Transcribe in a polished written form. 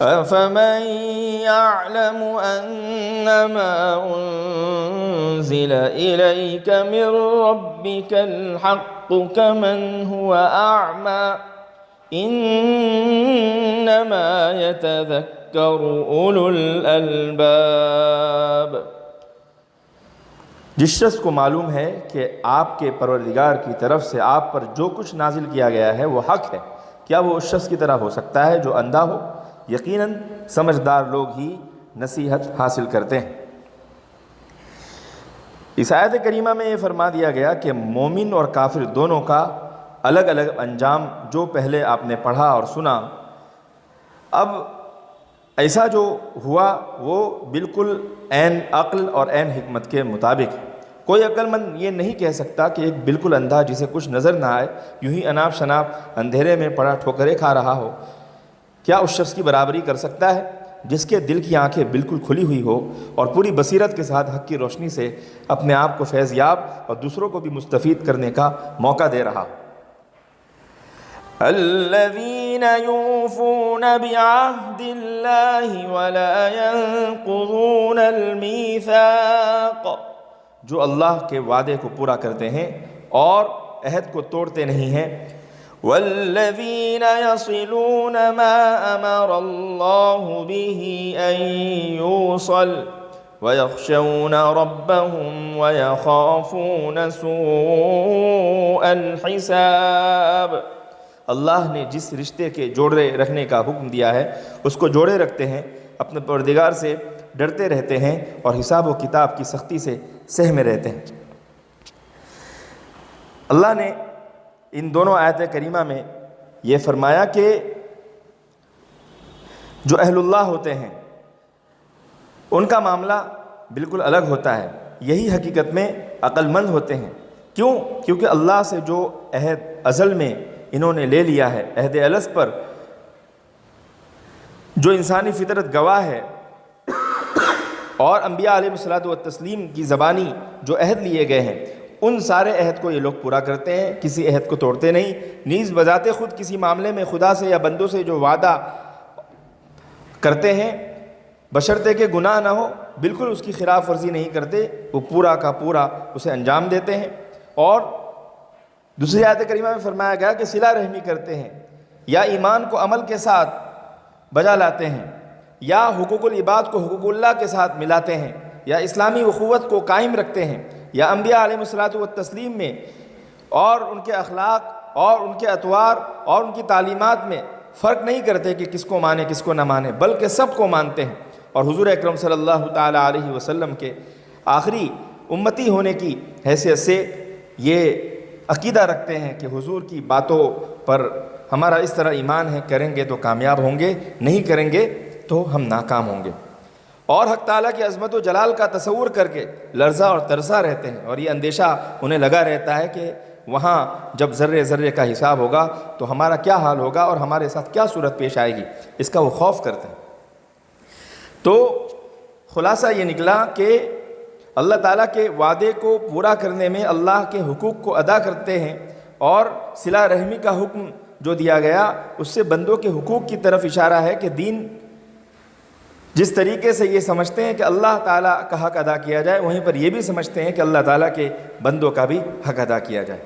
أفمن يعلم أنما أنزل إليك من ربك الحق كمن هو أعمى إنما يتذكر أولو الألباب۔ جس شخص کو معلوم ہے کہ آپ کے پروردگار کی طرف سے آپ پر جو کچھ نازل کیا گیا ہے وہ حق ہے، کیا وہ اس شخص کی طرح ہو سکتا ہے جو اندھا ہو؟ یقیناً سمجھدار لوگ ہی نصیحت حاصل کرتے ہیں۔ اس آیت کریمہ میں یہ فرما دیا گیا کہ مومن اور کافر دونوں کا الگ الگ انجام جو پہلے آپ نے پڑھا اور سنا، اب ایسا جو ہوا وہ بالکل عین عقل اور عین حکمت کے مطابق ہے۔ کوئی عقل مند یہ نہیں کہہ سکتا کہ ایک بالکل اندھا جسے کچھ نظر نہ آئے، یوں ہی اناپ شناپ اندھیرے میں پڑا ٹھوکریں کھا رہا ہو، کیا اس شخص کی برابری کر سکتا ہے جس کے دل کی آنکھیں بالکل کھلی ہوئی ہو اور پوری بصیرت کے ساتھ حق کی روشنی سے اپنے آپ کو فیض یاب اور دوسروں کو بھی مستفید کرنے کا موقع دے رہا؟ الذین یوفون بعہد اللہ ولا ینقضون المیثاق، جو اللہ کے وعدے کو پورا کرتے ہیں اور عہد کو توڑتے نہیں ہیں۔ والذین یصلون ما امر اللہ به ان یوصل ویخشون ربهم ویخافون سوء الحساب، اللہ نے جس رشتے کے جوڑے رکھنے کا حکم دیا ہے اس کو جوڑے رکھتے ہیں، اپنے پروردگار سے ڈرتے رہتے ہیں اور حساب و کتاب کی سختی سے سہمے رہتے ہیں۔ اللہ نے ان دونوں آیت کریمہ میں یہ فرمایا کہ جو اہل اللہ ہوتے ہیں ان کا معاملہ بالکل الگ ہوتا ہے، یہی حقیقت میں عقل مند ہوتے ہیں۔ کیوں؟ کیونکہ اللہ سے جو عہد ازل میں انہوں نے لے لیا ہے، عہد الست پر جو انسانی فطرت گواہ ہے، اور انبیاء علیہ الصلوۃ والتسلیم کی زبانی جو عہد لیے گئے ہیں، ان سارے عہد کو یہ لوگ پورا کرتے ہیں، کسی عہد کو توڑتے نہیں۔ نیز بذات خود کسی معاملے میں خدا سے یا بندوں سے جو وعدہ کرتے ہیں بشرطے کہ گناہ نہ ہو، بالکل اس کی خلاف ورزی نہیں کرتے، وہ پورا کا پورا اسے انجام دیتے ہیں۔ اور دوسری آیت کریمہ میں فرمایا گیا کہ صلہ رحمی کرتے ہیں، یا ایمان کو عمل کے ساتھ بجا لاتے ہیں، یا حقوق العباد کو حقوق اللہ کے ساتھ ملاتے ہیں، یا اسلامی اخوت کو قائم رکھتے ہیں، یا انبیاء علیہ الصلوۃ والتسلیم میں اور ان کے اخلاق اور ان کے اطوار اور ان کی تعلیمات میں فرق نہیں کرتے کہ کس کو مانے کس کو نہ مانے، بلکہ سب کو مانتے ہیں، اور حضور اکرم صلی اللہ تعالی علیہ وسلم کے آخری امتی ہونے کی حیثیت سے یہ عقیدہ رکھتے ہیں کہ حضور کی باتوں پر ہمارا اس طرح ایمان ہے، کریں گے تو کامیاب ہوں گے، نہیں کریں گے تو ہم ناکام ہوں گے۔ اور حق تعالیٰ کی عظمت و جلال کا تصور کر کے لرزہ اور ترسا رہتے ہیں، اور یہ اندیشہ انہیں لگا رہتا ہے کہ وہاں جب ذرے ذرے کا حساب ہوگا تو ہمارا کیا حال ہوگا اور ہمارے ساتھ کیا صورت پیش آئے گی، اس کا وہ خوف کرتے ہیں۔ تو خلاصہ یہ نکلا کہ اللہ تعالیٰ کے وعدے کو پورا کرنے میں اللہ کے حقوق کو ادا کرتے ہیں، اور صلہ رحمی کا حکم جو دیا گیا اس سے بندوں کے حقوق کی طرف اشارہ ہے کہ دین جس طریقے سے یہ سمجھتے ہیں کہ اللہ تعالیٰ کا حق ادا کیا جائے، وہیں پر یہ بھی سمجھتے ہیں کہ اللہ تعالیٰ کے بندوں کا بھی حق ادا کیا جائے۔